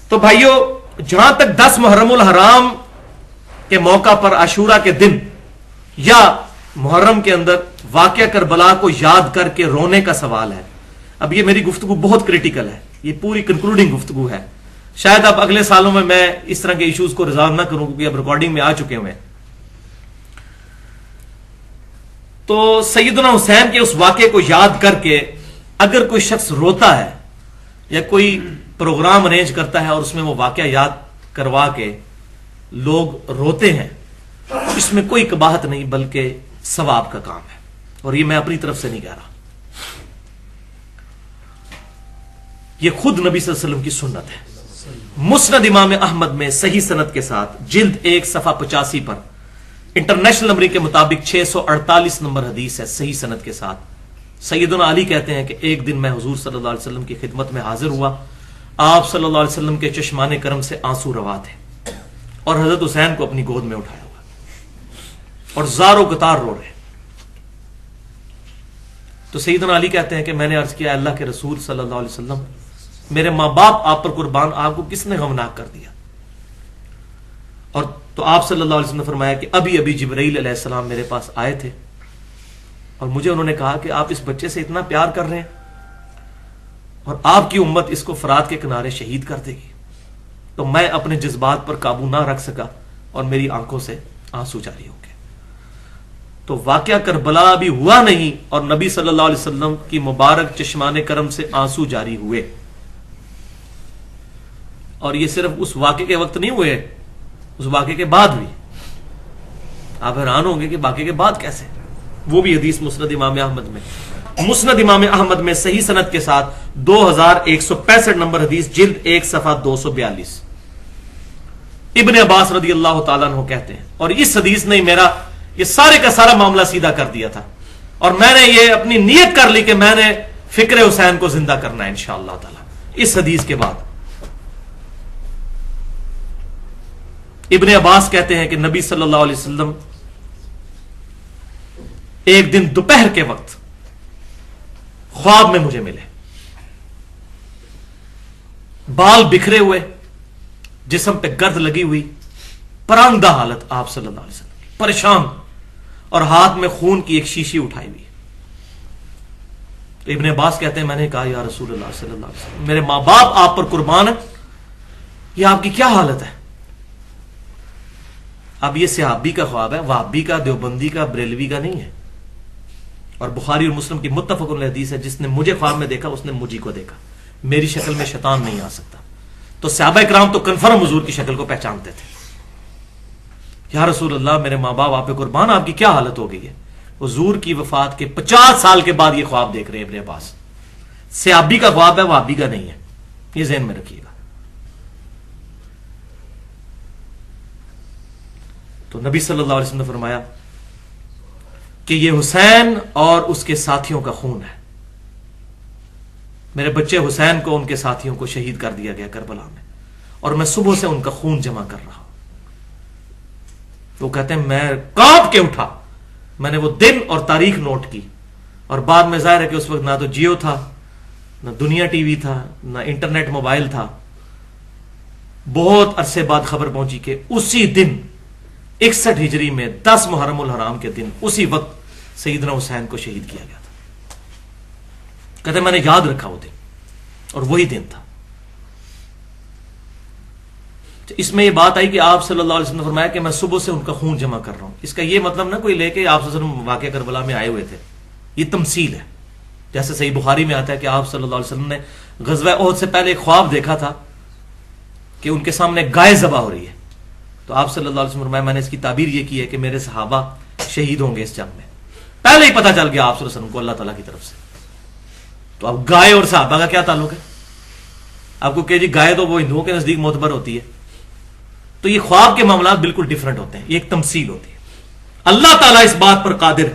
تو بھائیو، جہاں تک 10 محرم الحرام کے موقع پر عاشورہ کے دن یا محرم کے اندر واقعہ کربلا کو یاد کر کے رونے کا سوال ہے، اب یہ میری گفتگو بہت کریٹیکل ہے، یہ پوری کنکلوڈنگ گفتگو ہے. شاید اب اگلے سالوں میں اس طرح کے ایشوز کو ریزالو نہ کروں کیونکہ اب ریکارڈنگ میں آ چکے ہوئے ہیں. تو سیدنا حسین کے اس واقعے کو یاد کر کے اگر کوئی شخص روتا ہے یا کوئی پروگرام ارینج کرتا ہے اور اس میں وہ واقعہ یاد کروا کے لوگ روتے ہیں، اس میں کوئی قباحت نہیں بلکہ ثواب کا کام ہے، اور یہ میں اپنی طرف سے نہیں کہہ رہا، یہ خود نبی صلی اللہ علیہ وسلم کی سنت ہے. مسند امام احمد میں صحیح سند کے ساتھ جلد 1 صفحہ 85 پر انٹرنیشنل نمبر کے مطابق 648 نمبر حدیث ہے، صحیح سند کے ساتھ. سیدنا علی کہتے ہیں کہ ایک دن میں حضور صلی اللہ علیہ وسلم کی خدمت میں حاضر ہوا، آپ صلی اللہ علیہ وسلم کے چشمان کرم سے آنسو روا تھے اور حضرت حسین کو اپنی گود میں اٹھایا ہوا اور زار و قطار رو رہے. تو سیدنا علی کہتے ہیں کہ میں نے عرض کیا، اللہ کے رسول صلی اللہ علیہ وسلم، میرے ماں باپ آپ پر قربان، آپ کو کس نے غمناک کر دیا؟ اور تو آپ صلی اللہ علیہ وسلم نے فرمایا کہ ابھی ابھی جبرائیل علیہ السلام میرے پاس آئے تھے اور مجھے انہوں نے کہا کہ آپ اس بچے سے اتنا پیار کر رہے ہیں اور آپ کی امت اس کو فرات کے کنارے شہید کر دے گی. تو میں اپنے جذبات پر قابو نہ رکھ سکا اور میری آنکھوں سے آنسو جاری ہو گئے. تو واقعہ کربلا بھی ہوا نہیں اور نبی صلی اللہ علیہ وسلم کی مبارک چشمان کرم سے آنسو جاری ہوئے. اور یہ صرف اس واقعے کے وقت نہیں ہوئے، اس واقعے کے بعد بھی. آپ حیران ہوں گے کہ واقعے کے بعد کیسے، وہ بھی حدیث مسند امام احمد میں. مسند امام احمد میں صحیح سند کے ساتھ 2165 نمبر حدیث جلد 1 صفحہ 242. ابن عباس رضی اللہ تعالیٰ عنہ کہتے ہیں، اور اس حدیث نے میرا یہ سارے کا سارا معاملہ سیدھا کر دیا تھا، اور میں نے یہ اپنی نیت کر لی کہ میں نے فکر حسین کو زندہ کرنا ہے انشاءاللہ تعالی اس حدیث کے بعد. ابن عباس کہتے ہیں کہ نبی صلی اللہ علیہ وسلم ایک دن دوپہر کے وقت خواب میں مجھے ملے، بال بکھرے ہوئے، جسم پہ گرد لگی ہوئی، پرانگدہ حالت آپ صلی اللہ علیہ وسلم، پریشان، اور ہاتھ میں خون کی ایک شیشی اٹھائی ہوئی. تو ابن عباس کہتے ہیں میں نے کہا یا رسول اللہ صلی اللہ علیہ وسلم، میرے ماں باپ آپ پر قربان ہیں، یہ آپ کی کیا حالت ہے؟ اب یہ صحابی کا خواب ہے، وہابی کا، دیوبندی کا، بریلوی کا نہیں ہے. اور بخاری اور مسلم کی متفق علیہ حدیث ہے، جس نے مجھے خواب میں دیکھا اس نے مجھے کو دیکھا، میری شکل میں شیطان نہیں آ سکتا. تو صحابہ کرام تو کنفرم حضور کی شکل کو پہچانتے تھے. یا رسول اللہ، میرے ماں باپ آپ پہ قربان، آپ کی کیا حالت ہو گئی ہے؟ حضور کی وفات کے 50 سال کے بعد یہ خواب دیکھ رہے ہیں ابن عباس. صحابی کا خواب ہے، وہابی کا نہیں ہے، یہ ذہن میں رکھیے گا. تو نبی صلی اللہ علیہ وسلم نے فرمایا کہ یہ حسین اور اس کے ساتھیوں کا خون ہے. میرے بچے حسین کو، ان کے ساتھیوں کو شہید کر دیا گیا کربلا میں، اور میں صبح سے ان کا خون جمع کر رہا ہوں. وہ کہتے ہیں میں کانپ کے اٹھا، میں نے وہ دن اور تاریخ نوٹ کی، اور بعد میں ظاہر ہے کہ اس وقت نہ تو جیو تھا، نہ دنیا ٹی وی تھا، نہ انٹرنیٹ موبائل تھا. بہت عرصے بعد خبر پہنچی کہ اسی دن 61 ہجری میں 10 محرم الحرام کے دن اسی وقت سیدنا حسین کو شہید کیا گیا تھا. کہتے میں نے یاد رکھا وہ دن، اور وہی دن تھا. تو اس میں یہ بات آئی کہ آپ صلی اللہ علیہ وسلم نے فرمایا کہ میں صبح سے ان کا خون جمع کر رہا ہوں. اس کا یہ مطلب نہ کوئی لے کے آپ صلی اللہ علیہ وسلم واقعہ کربلا میں آئے ہوئے تھے، یہ تمثیل ہے. جیسے صحیح بخاری میں آتا ہے کہ آپ صلی اللہ علیہ وسلم نے غزوہ احد سے پہلے ایک خواب دیکھا تھا کہ ان کے سامنے گائے ذبح ہو رہی ہے. تو آپ صلی اللہ علیہ وسلم فرمایا میں نے اس کی تعبیر یہ کی ہے کہ میرے صحابہ شہید ہوں گے اس جنگ میں. پہلے ہی پتہ چل گیا آپ صلی اللہ علیہ وسلم کو اللہ تعالیٰ کی طرف سے. تو اب گائے اور صحابہ کا کیا تعلق ہے؟ آپ کو کہ جی گائے تو وہ ہندوؤں کے نزدیک معتبر ہوتی ہے. تو یہ خواب کے معاملات بالکل ڈیفرنٹ ہوتے ہیں، یہ ایک تمثیل ہوتی ہے. اللہ تعالیٰ اس بات پر قادر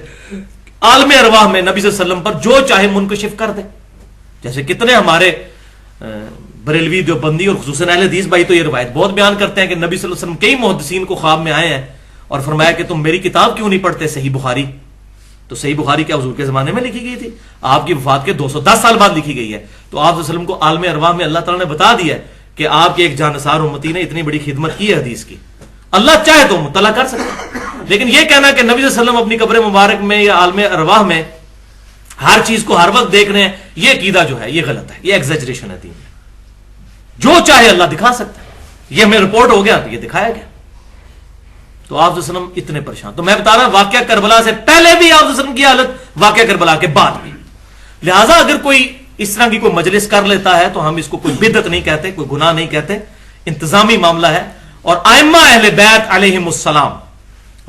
عالم ارواح میں نبی صلی اللہ علیہ وسلم پر جو چاہے منکشف کر دے. جیسے کتنے ہمارے بریلوی دیوبندی اور خصوصاً اہل حدیث بھائی تو یہ روایت بہت بیان کرتے ہیں کہ نبی صلی اللہ علیہ وسلم کئی محدثین کو خواب میں آئے ہیں اور فرمایا کہ تم میری کتاب کیوں نہیں پڑھتے صحیح بخاری. تو صحیح بخاری کیا حضور کے زمانے میں لکھی گئی تھی؟ آپ کی وفات کے 210 سال بعد لکھی گئی ہے. تو آپ صلی اللہ علیہ وسلم کو عالم ارواح میں اللہ تعالیٰ نے بتا دیا ہے کہ آپ کے ایک جانثار امتی نے اتنی بڑی خدمت کی ہے حدیث کی، اللہ چاہے تو مطلع کر سکتا. لیکن یہ کہنا کہ نبی صلی اللہ علیہ وسلم اپنی قبر مبارک میں یا عالم ارواح میں ہر چیز کو ہر وقت دیکھ رہے ہیں، یہ عقیدہ جو ہے یہ غلط ہے، یہ ایگزیجریشن ہے دین میں. جو چاہے اللہ دکھا سکتا ہے. یہ ہمیں رپورٹ ہو گیا تو یہ دکھایا گیا. تو آپ صلی اللہ علیہ وسلم اتنے پریشان. تو میں بتا رہا ہوں واقعہ کربلا سے پہلے بھی آپ صلی اللہ علیہ وسلم کی حالت، واقعہ کربلا کے بعد بھی. لہٰذا اگر کوئی اس طرح کی کوئی مجلس کر لیتا ہے تو ہم اس کو کوئی بدعت نہیں کہتے، کوئی گناہ نہیں کہتے، انتظامی معاملہ ہے. اور ائمہ اہل بیت علیہم السلام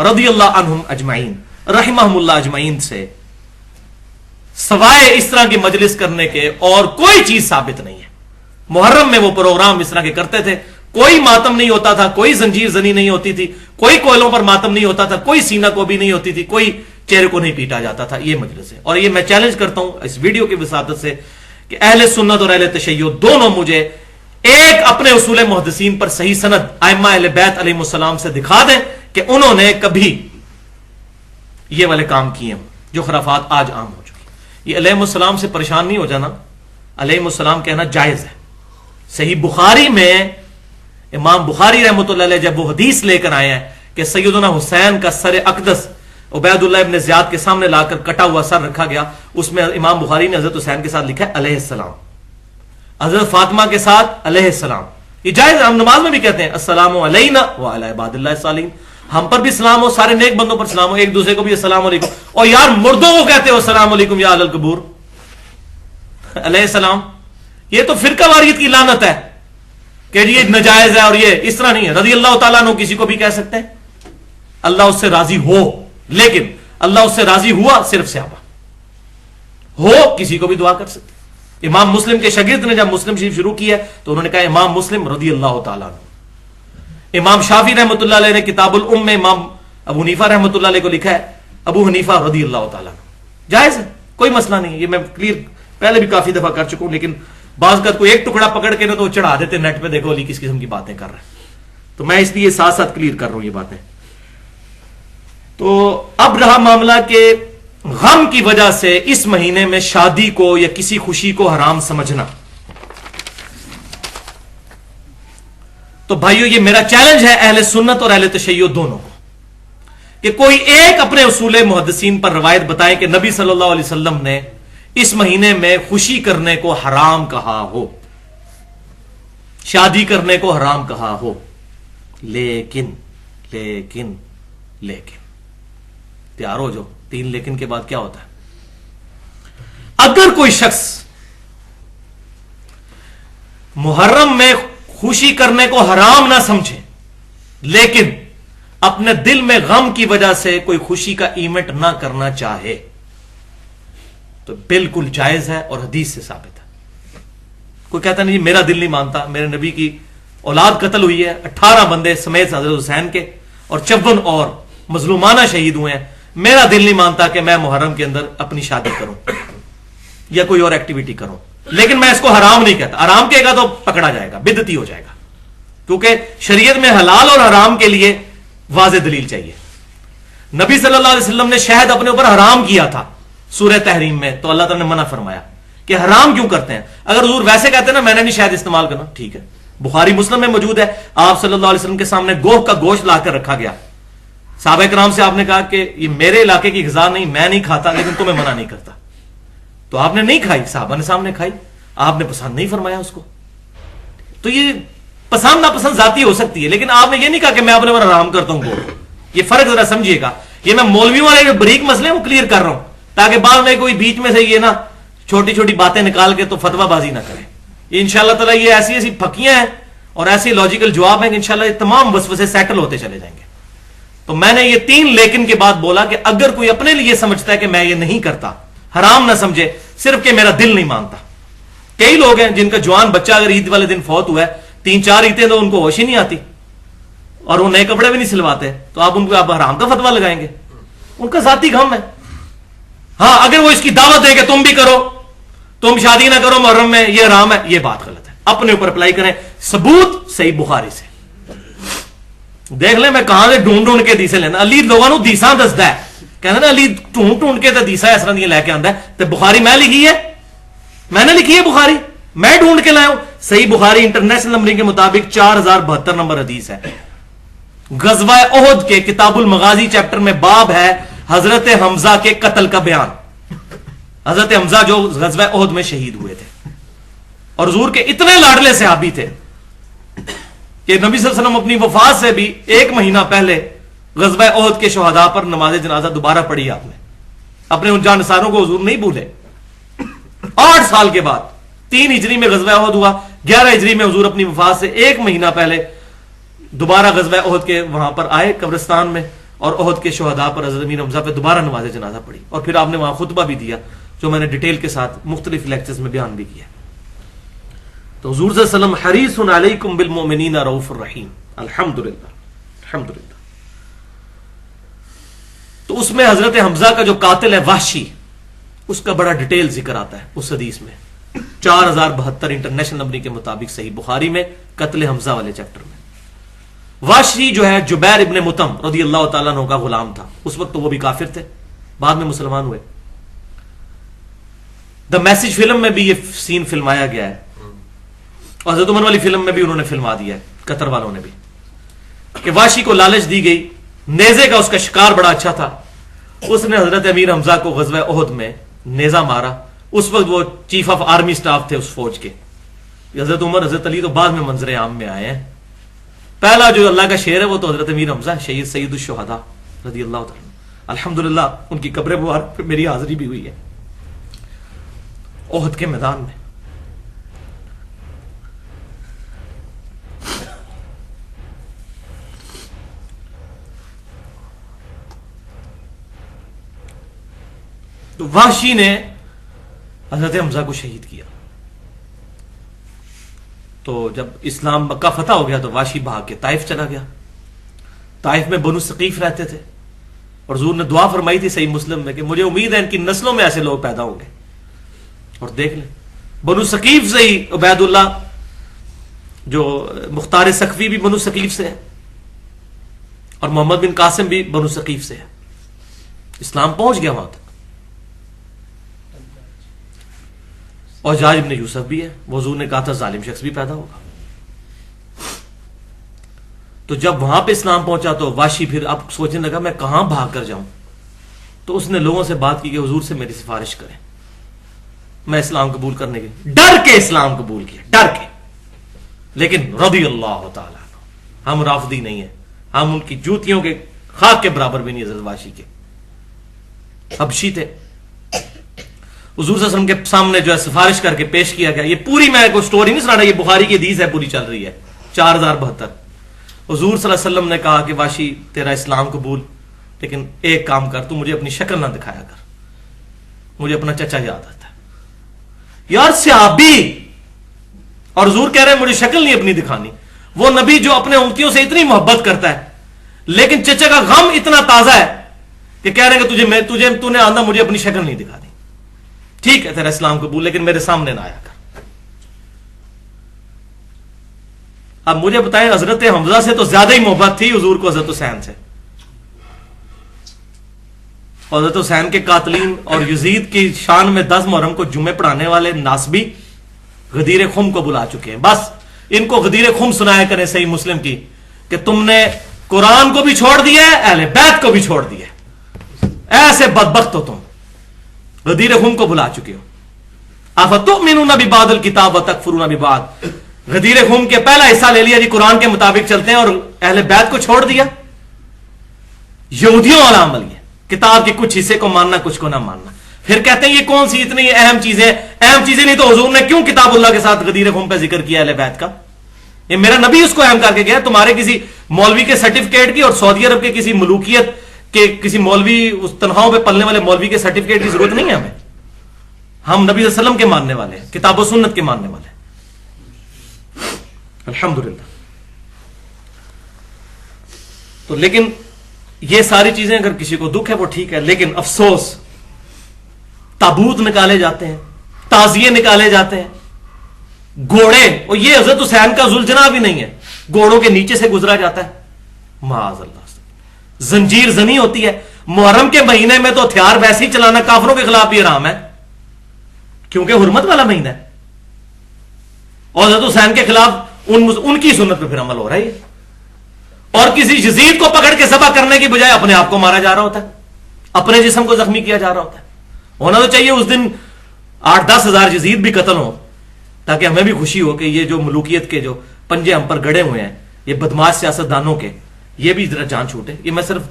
رضی اللہ عنہم اجمعین رحمہم اللہ اجمعین سے سوائے اس طرح کی مجلس کرنے کے اور کوئی چیز ثابت نہیں ہے. محرم میں وہ پروگرام اس طرح کے کرتے تھے، کوئی ماتم نہیں ہوتا تھا، کوئی زنجیر زنی نہیں ہوتی تھی، کوئی کوئلوں پر ماتم نہیں ہوتا تھا، کوئی سینہ کو بھی نہیں ہوتی تھی، کوئی چہرے کو نہیں پیٹا جاتا تھا. یہ مجلس ہے. اور یہ میں چیلنج کرتا ہوں اس ویڈیو کی وساطت سے کہ اہل سنت اور اہل تشیع دونوں مجھے ایک اپنے اصول محدثین پر صحیح سند ائمہ اہل بیت علیہم السلام سے دکھا دیں کہ انہوں نے کبھی یہ والے کام کیے ہوں جو خرافات آج عام ہو چکی. یہ علیہم السلام سے پریشان نہیں ہو جانا، علیہم السلام کہنا جائز ہے. صحیح بخاری میں امام بخاری رحمۃ اللہ علیہ جب وہ حدیث لے کر آئے ہیں کہ سیدنا حسین کا سر اقدس عبید اللہ ابن زیاد کے سامنے لا کر کٹا ہوا سر رکھا گیا، اس میں امام بخاری نے حضرت حسین کے ساتھ لکھا ہے علیہ السلام، حضرت فاطمہ کے ساتھ علیہ السلام. یہ جائز. ہم نماز میں بھی کہتے ہیں السلام علینا وعلی عباد اللہ الصالحین، ہم پر بھی سلام ہو، سارے نیک بندوں پر سلام ہو، ایک دوسرے کو بھی السلام علیکم. اور یار مردوں کو کہتے ہو السلام علیکم یا اہل القبور علیہ السلام. یہ تو فرقہ واریت کی لعنت ہے کہ یہ ناجائز ہے اور یہ اس طرح نہیں ہے. رضی اللہ تعالیٰ عنہ کسی کو بھی کہہ سکتے ہیں، اللہ اس سے راضی ہو، لیکن اللہ اس سے راضی ہوا صرف صحابہ ہو، کسی کو بھی دعا کر سکتے. امام مسلم کے شاگرد نے جب مسلم شریف شروع کی ہے تو انہوں نے کہا امام مسلم رضی اللہ تعالیٰ عنہ. امام شافعی رحمۃ اللہ علیہ نے کتاب الام میں امام ابو حنیفہ رحمۃ اللہ علیہ کو لکھا ہے ابو حنیفہ رضی اللہ تعالیٰ عنہ. جائز ہے، کوئی مسئلہ نہیں. یہ میں کلیئر پہلے بھی کافی دفعہ کر چکا ہوں، لیکن بعض کا کوئی ایک ٹکڑا پکڑ کے نا تو چڑھا دیتے نیٹ پہ، دیکھو علی کس قسم کی باتیں کر رہے ہیں. تو میں اس لیے ساتھ ساتھ کلیئر کر رہا ہوں یہ باتیں. تو اب رہا معاملہ کہ غم کی وجہ سے اس مہینے میں شادی کو یا کسی خوشی کو حرام سمجھنا. تو بھائیو یہ میرا چیلنج ہے اہل سنت اور اہل تشیع دونوں کو کہ کوئی ایک اپنے اصول محدثین پر روایت بتائیں کہ نبی صلی اللہ علیہ وسلم نے اس مہینے میں خوشی کرنے کو حرام کہا ہو، شادی کرنے کو حرام کہا ہو. لیکن لیکن لیکن تیار ہو جو 3 لیکن کے بعد کیا ہوتا ہے. اگر کوئی شخص محرم میں خوشی کرنے کو حرام نہ سمجھے لیکن اپنے دل میں غم کی وجہ سے کوئی خوشی کا ایونٹ نہ کرنا چاہے تو بالکل جائز ہے اور حدیث سے ثابت ہے. کوئی کہتا نہیں میرا دل نہیں مانتا، میرے نبی کی اولاد قتل ہوئی ہے، 18 بندے سمیت حضرت حسین کے اور 54 اور مظلومانہ شہید ہوئے ہیں، میرا دل نہیں مانتا کہ میں محرم کے اندر اپنی شادی کروں یا کوئی اور ایکٹیویٹی کروں، لیکن میں اس کو حرام نہیں کہتا. حرام کہے گا تو پکڑا جائے گا، بدعتی ہو جائے گا، کیونکہ شریعت میں حلال اور حرام کے لیے واضح دلیل چاہیے. نبی صلی اللہ علیہ وسلم نے شہد اپنے اوپر حرام کیا تھا سورہ تحریم میں، تو اللہ تعالیٰ نے منع فرمایا کہ حرام کیوں کرتے ہیں. اگر حضور ویسے کہتے ہیں نا میں نے نہیں شہد استعمال کرنا، ٹھیک ہے، بخاری مسلم میں موجود ہے، آپ صلی اللہ علیہ وسلم کے سامنے گوہ کا گوشت لا کر رکھا گیا، صحابہ کرام سے آپ نے کہا کہ یہ میرے علاقے کی غذا نہیں، میں نہیں کھاتا لیکن تمہیں منع نہیں کرتا. تو آپ نے نہیں کھائی، صحابہ نے سامنے کھائی، آپ نے پسند نہیں فرمایا اس کو. تو یہ پسند ناپسند ذاتی ہو سکتی ہے، لیکن آپ نے یہ نہیں کہا کہ میں اپنے اوپر حرام کرتا ہوں گوشت. یہ فرق ذرا سمجھیے گا. یہ میں مولویوں والے جو بریک مسئلے ہیں وہ کلیئر کر رہا ہوں تاکہ بعد میں کوئی بیچ میں سے یہ نا چھوٹی چھوٹی باتیں نکال کے تو فتویٰ بازی نہ کرے. ان شاء اللہ تعالیٰ یہ ایسی ایسی پھکیاں ہیں اور ایسے لاجیکل جواب ہیں کہ انشاءاللہ یہ تمام وسوسے سیٹل ہوتے چلے جائیں گے. تو میں نے یہ 3 لیکن کے بعد بولا کہ اگر کوئی اپنے لیے سمجھتا ہے کہ میں یہ نہیں کرتا، حرام نہ سمجھے، صرف کہ میرا دل نہیں مانتا. کئی لوگ ہیں جن کا جوان بچہ اگر عید والے دن فوت ہوا ہے 3-4 عیدیں تو ان کو ہوش ہی نہیں آتی اور وہ نئے کپڑے بھی نہیں سلواتے، تو آپ ان کو آپ حرام کا فتویٰ لگائیں گے؟ ان کا ذاتی غم ہے. ہاں اگر وہ اس کی دعوت ہے کہ تم بھی کرو، تم شادی نہ کرو محرم میں، یہ حرام ہے، یہ بات غلط ہے. اپنے اوپر اپلائی کریں. ثبوت صحیح بخاری سے دیکھ لیں. میں کہاں سے ڈھونڈ کے دیسے لینا. علی لوگوں کو دیساں دستا ہے، کہنا نا علی ڈھونڈ کے تو دیسا اس طرح لے کے آتا ہے. تو بخاری میں لکھی ہے، میں نے لکھی ہے بخاری. میں ڈھونڈ کے لایا ہوں. صحیح بخاری انٹرنیشنل نمبرنگ کے مطابق 4072 نمبر حدیث ہے. غزوہ احد کے کتاب المغازی چیپٹر میں باب ہے حضرت حمزہ کے قتل کا بیان. حضرت حمزہ جو غزوہ احد میں شہید ہوئے تھے اور حضور کے اتنے لاڈلے صحابی تھے کہ نبی صلی اللہ علیہ وسلم اپنی وفات سے بھی 1 مہینہ پہلے غزوہ احد کے شہداء پر نماز جنازہ دوبارہ پڑھی آپ نے. اپنے ان جانثاروں کو حضور نہیں بھولے. 8 سال کے بعد 3 ہجری میں غزوہ احد ہوا, 11 ہجری میں حضور اپنی وفات سے 1 مہینہ پہلے دوبارہ غزوہ احد کے وہاں پر آئے قبرستان میں, اور احد کے شہداء پر حضرت امیر حمزہ پہ دوبارہ نماز جنازہ پڑھی, اور پھر آپ نے وہاں خطبہ بھی دیا جو میں نے ڈیٹیل کے ساتھ مختلف لیکچرز میں بیان بھی کیا. تو حضور صلی اللہ علیہ وسلم حریص علیکم بالمؤمنین رؤوف الرحیم. الحمدللہ الحمدللہ. تو اس میں حضرت حمزہ کا جو قاتل ہے وحشی, اس کا بڑا ڈیٹیل ذکر آتا ہے اس حدیث میں 4072 انٹرنیشنل نمبر کے مطابق صحیح بخاری میں قتل حمزہ والے چیپٹر میں. وحشی جو ہے جبیر ابن مطعم رضی اللہ تعالیٰ عنہ کا غلام تھا. اس وقت تو وہ بھی کافر تھے, بعد میں مسلمان ہوئے. دا میسج فلم میں بھی یہ سین فلمایا گیا ہے, اور حضرت عمر والی فلم میں بھی انہوں نے فلما دیا ہے, قطر والوں نے بھی, کہ وحشی کو لالچ دی گئی. نیزے کا اس کا شکار بڑا اچھا تھا. اس نے حضرت امیر حمزہ کو غزوہ احد میں نیزہ مارا. اس وقت وہ چیف آف آرمی سٹاف تھے اس فوج کے. حضرت عمر حضرت علی تو بعد میں منظر عام میں آئے ہیں. پہلا جو اللہ کا شعر ہے وہ تو حضرت امیر حمزہ شہید سید الشہداء رضی اللہ تعالیٰ. الحمدللہ ان کی قبر مبارک پہ میری حاضری بھی ہوئی ہے احد کے میدان میں. تو وحشی نے حضرت حمزہ کو شہید کیا. تو جب اسلام مکہ فتح ہو گیا تو وحشی بھاگ کے طائف چلا گیا. طائف میں بنو ثقیف رہتے تھے, اور حضور نے دعا فرمائی تھی صحیح مسلم میں کہ مجھے امید ہے ان کی نسلوں میں ایسے لوگ پیدا ہوں گے. اور دیکھ لیں بنو ثقیف سے ہی عبید اللہ جو مختار ثقفی بھی بنو ثقیف سے ہے, اور محمد بن قاسم بھی بنو ثقیف سے ہے. اسلام پہنچ گیا وہاں تک. اور حجاج ابن یوسف بھی ہے, وہ حضور نے کہا تھا ظالم شخص بھی پیدا ہوگا. تو جب وہاں پہ اسلام پہنچا تو وحشی پھر اب سوچنے لگا میں کہاں بھاگ کر جاؤں. تو اس نے لوگوں سے بات کی کہ حضور سے میری سفارش کریں, میں اسلام قبول کرنے کے, ڈر کے اسلام قبول کیا, ڈر کے. لیکن رضی اللہ تعالیٰ عنہ, ہم رافضی نہیں ہیں, ہم ان کی جوتیوں کے خاک کے برابر بھی نہیں. حضرت وحشی کے حبشی تھے. حضور صلی اللہ علیہ وسلم کے سامنے جو ہے سفارش کر کے پیش کیا گیا. یہ پوری میں کوئی سٹوری نہیں سنا رہا, یہ بخاری کی حدیث ہے, پوری چل رہی ہے 4072. حضور صلی اللہ علیہ وسلم نے کہا کہ وحشی تیرا اسلام قبول, لیکن ایک کام کر, تو مجھے اپنی شکل نہ دکھایا کر, مجھے اپنا چچا یاد آتا ہے. یار صحابی, اور حضور کہہ رہے ہیں مجھے شکل نہیں اپنی دکھانی. وہ نبی جو اپنے امتیوں سے اتنی محبت کرتا ہے, لیکن چچا کا غم اتنا تازہ ہے کہ کہہ رہے ہیں کہ تو نے آنا مجھے اپنی شکل نہیں دکھانی. ٹھیک ہے تیرا اسلام قبول, لیکن میرے سامنے نہ آیا کر. اب مجھے بتائیں حضرت حمزہ سے تو زیادہ ہی محبت تھی حضور کو حضرت حسین سے. حضرت حسین کے قاتلین اور یزید کی شان میں 10 محرم کو جمعے پڑھانے والے ناسبی غدیر خم کو بلا چکے ہیں. بس ان کو غدیر خم سنایا کریں صحیح مسلم کی کہ تم نے قرآن کو بھی چھوڑ دیا ہے, اہل بیت کو بھی چھوڑ دیا ہے, ایسے بدبخت ہو تم, غدیر خم کو بلا چکے ہو. افتؤمنون ببعض الکتاب وتکفرون ببعض. غدیر خم کے پہلا حصہ لے لیا جی, قرآن کے مطابق چلتے ہیں, اور اہل بیت کو چھوڑ دیا. یہودیوں والا عمل یہ, کتاب کے کچھ حصے کو ماننا کچھ کو نہ ماننا. پھر کہتے ہیں یہ کون سی اتنی اہم چیزیں, اہم چیزیں نہیں تو حضور نے کیوں کتاب اللہ کے ساتھ غدیر خم پہ ذکر کیا اہل بیت کا؟ یہ میرا نبی اس کو اہم کر کے گیا. تمہارے کسی مولوی کے سرٹیفکیٹ کی اور سعودی عرب کے کسی ملوکیت کہ کسی مولوی اس تنخواہوں پہ پلنے والے مولوی کے سرٹیفکیٹ کی ضرورت نہیں ہے ہمیں. ہم نبی صلی اللہ علیہ وسلم کے ماننے والے ہیں, کتاب و سنت کے ماننے والے ہیں. الحمدللہ. تو لیکن یہ ساری چیزیں اگر کسی کو دکھ ہے وہ ٹھیک ہے, لیکن افسوس تابوت نکالے جاتے ہیں, تعزیے نکالے جاتے ہیں, گھوڑے, اور یہ حضرت حسین کا ذوالجناح بھی نہیں ہے, گھوڑوں کے نیچے سے گزرا جاتا ہے. معاذ اللہ. زنجیر زنی ہوتی ہے. محرم کے مہینے میں تو ہتھیار ویسے ہی چلانا کافروں کے خلاف بھی حرام ہے, کیونکہ حرمت والا مہینہ ہے. اور حضرت حسین کے خلاف ان کی سنت پہ پھر عمل ہو رہا ہے. اور کسی یزید کو پکڑ کے ذبح کرنے کی بجائے اپنے آپ کو مارا جا رہا ہوتا ہے, اپنے جسم کو زخمی کیا جا رہا ہوتا ہے. ہونا تو چاہیے اس دن 8-10 ہزار یزید بھی قتل ہو, تاکہ ہمیں بھی خوشی ہو کہ یہ جو ملوکیت کے جو پنجے ہم پر گڑے ہوئے ہیں, یہ بدماش سیاستدانوں کے, یہ بھی ذرا جان چھوٹے. یہ میں صرف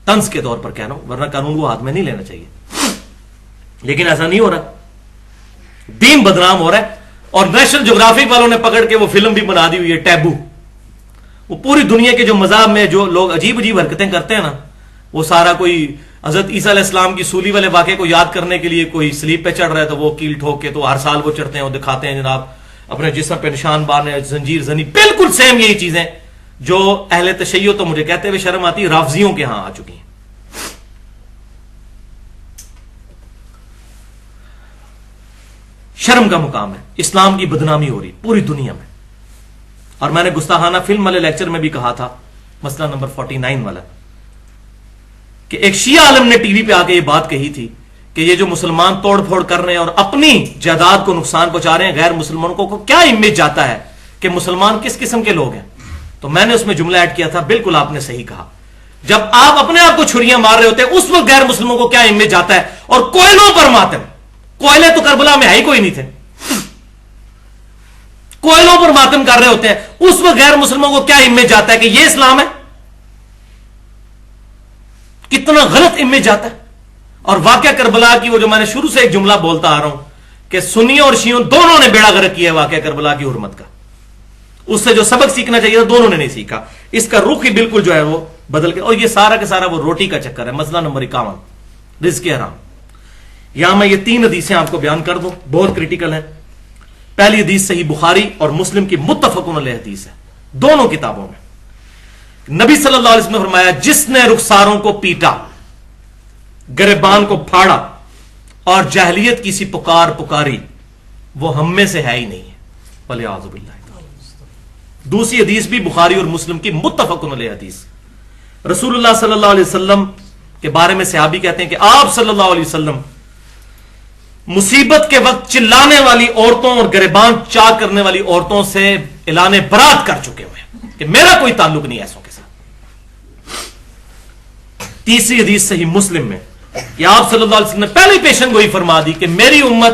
طنز کے طور پر کہہ رہا ہوں, ورنہ قانون کو ہاتھ میں نہیں لینا چاہیے. لیکن ایسا نہیں ہو رہا, دین بدنام ہو رہا ہے. اور نیشنل جغرافک والوں نے پکڑ کے وہ فلم بھی بنا دی ہوئی ہے ٹیبو. وہ پوری دنیا کے جو مذاہب میں جو لوگ عجیب عجیب حرکتیں کرتے ہیں نا, وہ سارا کوئی حضرت عیسیٰ علیہ السلام کی سولی والے واقعے کو یاد کرنے کے لیے کوئی سلیپ پہ چڑھ رہا ہے تو وہ کیل ٹھوک کے, تو ہر سال وہ چڑھتے ہیں, وہ دکھاتے ہیں جناب اپنے جسم پہ نشان باندھے, زنجیر زنی, بالکل سیم یہی چیزیں جو اہل تشیع, تو مجھے کہتے ہوئے شرم آتی, رافضیوں کے ہاں آ چکی ہیں. شرم کا مقام ہے, اسلام کی بدنامی ہو رہی پوری دنیا میں. اور میں نے گستاخانہ فلم والے لیکچر میں بھی کہا تھا, مسئلہ نمبر 49 والا, کہ ایک شیعہ عالم نے ٹی وی پہ آ کے یہ بات کہی تھی کہ یہ جو مسلمان توڑ پھوڑ کر رہے ہیں اور اپنی جائیداد کو نقصان پہنچا رہے ہیں, غیر مسلمانوں کو کیا امیج جاتا ہے کہ مسلمان کس قسم کے لوگ ہیں. تو میں نے اس میں جملہ ایڈ کیا تھا, بالکل آپ نے صحیح کہا, جب آپ اپنے آپ کو چھریاں مار رہے ہوتے ہیں اس وقت غیر مسلموں کو کیا امیج جاتا ہے. اور کوئلوں پر ماتم, کوئلے تو کربلا میں ہے ہی کوئی نہیں تھے, کوئلوں پر ماتم کر رہے ہوتے ہیں, اس وقت غیر مسلموں کو کیا امیج جاتا ہے کہ یہ اسلام ہے. کتنا غلط امیج جاتا ہے. اور واقعہ کربلا کی وہ جو میں نے شروع سے ایک جملہ بولتا آ رہا ہوں کہ سنیوں اور شیعوں دونوں نے بیڑا غرق کیا ہے واقعہ کربلا کی حرمت کا. اس سے جو سبق سیکھنا چاہیے تھا دونوں نے نہیں سیکھا. اس کا رخ ہی بالکل جو ہے وہ بدل کے, اور یہ سارا کا سارا وہ روٹی کا چکر ہے. مسئلہ نمبر 51, رزق حرام. یہاں میں یہ 3 حدیثیں آپ کو بیان کر دوں, بہت کریٹیکل ہیں. پہلی حدیث صحیح بخاری اور مسلم کی متفقن علیہ حدیث ہے, دونوں کتابوں میں. نبی صلی اللہ علیہ وسلم نے فرمایا, جس نے رخساروں کو پیٹا, گریبان کو پھاڑا اور جاہلیت کی سی پکار پکاری, وہ ہم میں سے ہے ہی نہیں ہے. ولیعوذ باللہ. دوسری حدیث بھی بخاری اور مسلم کی متفقن علیہ حدیث. رسول اللہ صلی اللہ علیہ وسلم کے بارے میں صحابی کہتے ہیں کہ آپ صلی اللہ علیہ وسلم مصیبت کے وقت چلانے والی عورتوں اور گریبان چاک کرنے والی عورتوں سے اعلان برات کر چکے ہوئے ہیں کہ میرا کوئی تعلق نہیں ایسوں کے ساتھ. تیسری حدیث صحیح مسلم میں کہ آپ صلی اللہ علیہ وسلم نے پہلے پیشن گوئی فرما دی کہ میری امت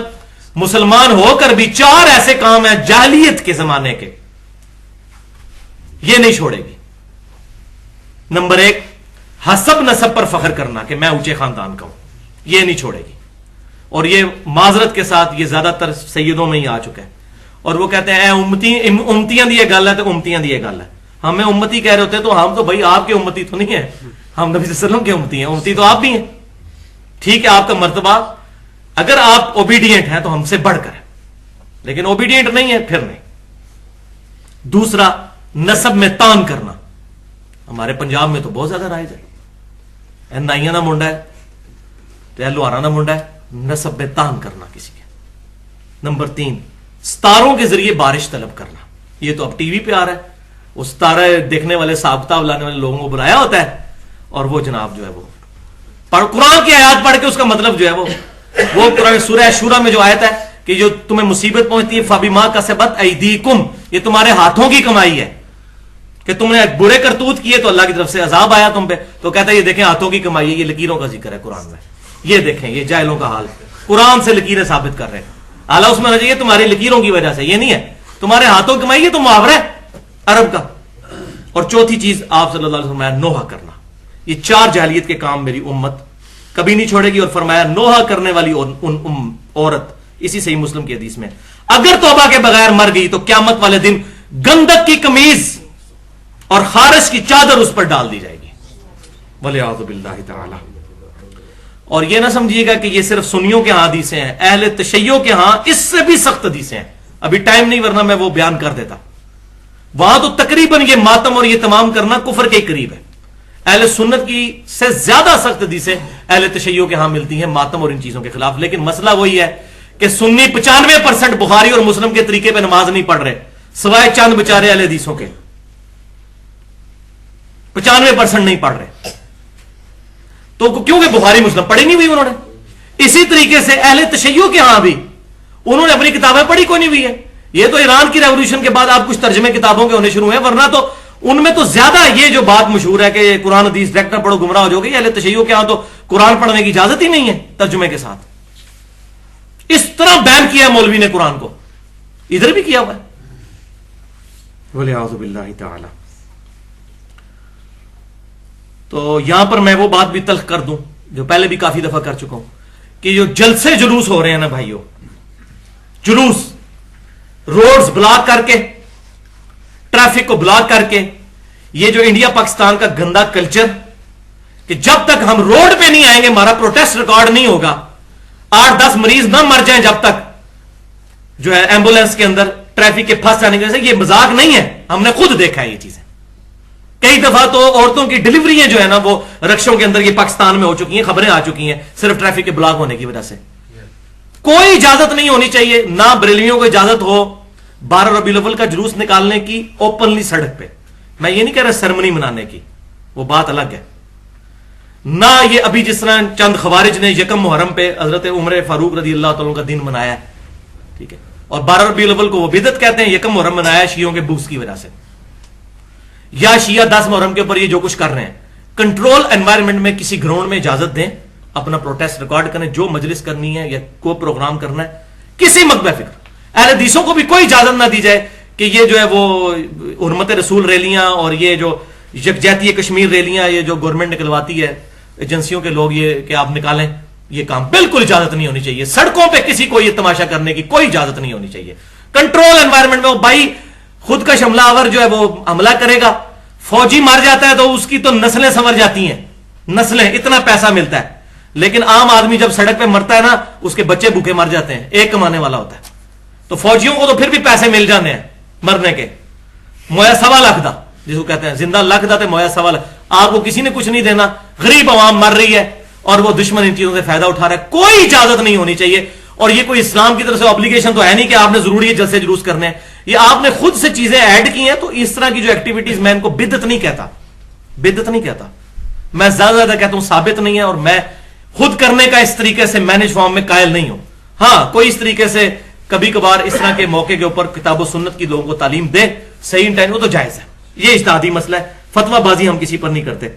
مسلمان ہو کر بھی 4 ایسے کام ہیں جاہلیت کے زمانے کے, یہ نہیں چھوڑے گی. نمبر 1, حسب نسب پر فخر کرنا کہ میں اونچے خاندان کا ہوں, یہ نہیں چھوڑے گی. اور یہ معذرت کے ساتھ یہ زیادہ تر سیدوں میں ہی آ چکا ہے. اور وہ کہتے ہیں اے امتیاں دی یہ گل ہے تو امتیاں دی یہ گل ہے. ہمیں امتی کہہ رہے ہوتے ہیں تو ہم تو بھائی آپ کے امتی تو نہیں ہیں, ہم نبی صلی اللہ علیہ وسلم کے امتی ہیں. امتی تو آپ بھی ہیں, ٹھیک ہے, آپ کا مرتبہ اگر آپ اوبیڈینٹ ہیں تو ہم سے بڑھ کر ہے, لیکن اوبیڈینٹ نہیں ہے پھر نہیں. دوسرا, نسب میں تان کرنا. ہمارے پنجاب میں تو بہت زیادہ رائج ہے, نائیاں دا منڈا ہے, لوہارا دا منڈا ہے, نسب میں تان کرنا کسی کے. نمبر 3, ستاروں کے ذریعے بارش طلب کرنا. یہ تو اب ٹی وی پہ آ رہا ہے, وہ ستارہ دیکھنے والے سابقہ لانے والے لوگوں کو بلایا ہوتا ہے, اور وہ جناب جو ہے وہ قرآن کی آیات پڑھ کے اس کا مطلب جو ہے وہ قرآن سورہ شورا میں جو آیت ہے کہ جو تمہیں مصیبت پہنچتی ہے فبما کسبت ایدیکم, یہ تمہارے ہاتھوں کی کمائی ہے کہ تم نے برے کرتوت کیے تو اللہ کی طرف سے عذاب آیا تم پہ. تو کہتا ہے یہ دیکھیں ہاتھوں کی کمائی ہے, یہ لکیروں کا ذکر ہے قرآن میں. یہ دیکھیں یہ جاہلوں کا حال, قرآن سے لکیریں ثابت کر رہے ہیں. اعلیٰ اس میں ہونا چاہیے تمہاری لکیروں کی وجہ سے, یہ نہیں ہے تمہارے ہاتھوں کی کمائی, یہ تو محاورہ ہے عرب کا. اور چوتھی چیز آپ صلی اللہ علیہ وسلم فرمایا نوحہ کرنا. یہ 4 جاہلیت کے کام میری امت کبھی نہیں چھوڑے گی. اور فرمایا نوحہ کرنے والی عورت, اسی صحیح مسلم کی حدیث میں, اگر توبہ کے بغیر مر گئی تو قیامت والے دن گندک کی قمیض اور خارش کی چادر اس پر ڈال دی جائے گی. ولیعوذ باللہ تعالی. اور یہ نہ سمجھیے گا کہ یہ صرف سنیوں کے ہاں حدیثیں ہیں, اہل تشیع کے ہاں اس سے بھی سخت حدیثیں ہیں. ابھی ٹائم نہیں ورنہ میں وہ بیان کر دیتا. وہاں تو تقریباً یہ ماتم اور یہ تمام کرنا کفر کے قریب ہے. اہل سنت کی سے زیادہ سخت حدیثیں اہل تشیع کے ہاں ملتی ہیں ماتم اور ان چیزوں کے خلاف. لیکن مسئلہ وہی ہے کہ سنی 95% بخاری اور مسلم کے طریقے پہ نماز نہیں پڑھ رہے, سوائے چند بچارے اہل حدیثوں کے 95% نہیں پڑھ رہے. تو کیونکہ بخاری مسلم پڑھی نہیں ہوئی انہوں نے. اسی طریقے سے اہل تشیع کے ہاں بھی انہوں نے اپنی کتابیں پڑھی کوئی نہیں ہوئی ہے, یہ تو ایران کی ریولوشن کے بعد آپ کچھ ترجمے کتابوں کے ہونے شروع ہیں، ورنہ تو ان میں تو زیادہ یہ جو بات مشہور ہے کہ قرآن حدیث ڈائریکٹ نہ پڑھو گمراہ ہو جاؤ گے، اہل تشیع کے ہاں تو قرآن پڑھنے کی اجازت ہی نہیں ہے ترجمے کے ساتھ. اس طرح بین کیا ہے مولوی نے قرآن کو، ادھر بھی کیا ہوا ہے. وَلِعَوْذُ بِاللَّهِ تَعَالَى. تو یہاں پر میں وہ بات بھی تلخ کر دوں جو پہلے بھی کافی دفعہ کر چکا ہوں کہ جو جلسے جلوس ہو رہے ہیں نا بھائیو، جلوس روڈز بلاک کر کے، ٹریفک کو بلاک کر کے، یہ جو انڈیا پاکستان کا گندا کلچر کہ جب تک ہم روڈ پہ نہیں آئیں گے ہمارا پروٹیسٹ ریکارڈ نہیں ہوگا، 8-10 مریض نہ مر جائیں جب تک جو ہے ایمبولینس کے اندر ٹریفک کے پھنس جانے کی وجہ سے. یہ مذاق نہیں ہے، ہم نے خود دیکھا ہے یہ چیزیں. کئی دفعہ تو عورتوں کی ڈلیوریاں جو ہے نا وہ رکشوں کے اندر یہ پاکستان میں ہو چکی ہیں، خبریں آ چکی ہیں صرف ٹریفک کے بلاک ہونے کی وجہ سے. کوئی اجازت نہیں ہونی چاہیے، نہ بریلویوں کو اجازت ہو 12 ربیع الاول کا جلوس نکالنے کی اوپنلی سڑک پہ. میں یہ نہیں کہہ رہا سرمنی منانے کی، وہ بات الگ ہے. نہ یہ ابھی جس طرح چند خوارج نے یکم محرم پہ حضرت عمر فاروق رضی اللہ تعالیٰ کا دن منایا ہے، ٹھیک ہے، اور 12 ربیع الاول کو وہ بدعت کہتے ہیں، یکم محرم منایا شیعوں کے بوس کی وجہ سے. یا شیعہ 10 محرم کے اوپر یہ جو کچھ کر رہے ہیں، کنٹرول انوائرمنٹ میں کسی گراؤنڈ میں اجازت دیں، اپنا پروٹیسٹ ریکارڈ کریں، جو مجلس کرنی ہے یا کوئی پروگرام کرنا ہے کسی مکتبہ فکر. اہل حدیثوں کو بھی کوئی اجازت نہ دی جائے کہ یہ جو ہے وہ حرمت رسول ریلیاں اور یہ جو یکجہتی کشمیر ریلیاں یہ جو گورنمنٹ نکلواتی ہے ایجنسیوں کے لوگ یہ کہ آپ نکالیں، یہ کام بالکل اجازت نہیں ہونی چاہیے. سڑکوں پہ کسی کو یہ تماشا کرنے کی کوئی اجازت نہیں ہونی چاہیے. کنٹرول انوائرمنٹ میں وہ بھائی خود کا حملہ آور جو ہے وہ حملہ کرے گا، فوجی مر جاتا ہے تو اس کی تو نسلیں سنور جاتی ہیں، نسلیں، اتنا پیسہ ملتا ہے. لیکن عام آدمی جب سڑک پہ مرتا ہے نا اس کے بچے بھوکے مر جاتے ہیں، ایک کمانے والا ہوتا ہے. تو فوجیوں کو تو پھر بھی پیسے مل جانے ہیں مرنے کے، مویا 1.25 لاکھ دا جس کو کہتے ہیں، زندہ لاکھ دا تے مویا 1.25 لاکھ. آپ کو کسی نے کچھ نہیں دینا، غریب عوام مر رہی ہے اور وہ دشمن ان چیزوں سے فائدہ اٹھا رہا ہے. کوئی اجازت نہیں ہونی چاہیے. اور یہ کوئی اسلام کی طرف سے obligation تو ہے نہیں کہ آپ نے ضروری ہے جلسے جلوس کرنے ہیں، یہ آپ نے خود سے چیزیں ایڈ کی ہیں. تو اس طرح کی جو ایکٹیویٹیز میں ان کو بدعت نہیں کہتا، بدعت نہیں کہتا، میں زیادہ کہتا ہوں ثابت نہیں ہے. اور میں خود کرنے کا اس طریقے سے مینج فارم میں قائل نہیں ہوں. ہاں کوئی اس طریقے سے کبھی کبھار اس طرح کے موقع کے اوپر کتاب و سنت کی لوگوں کو تعلیم دے، صحیح انٹینٹ، وہ تو جائز ہے. یہ اجتہادی مسئلہ ہے، فتویٰ بازی ہم کسی پر نہیں کرتے.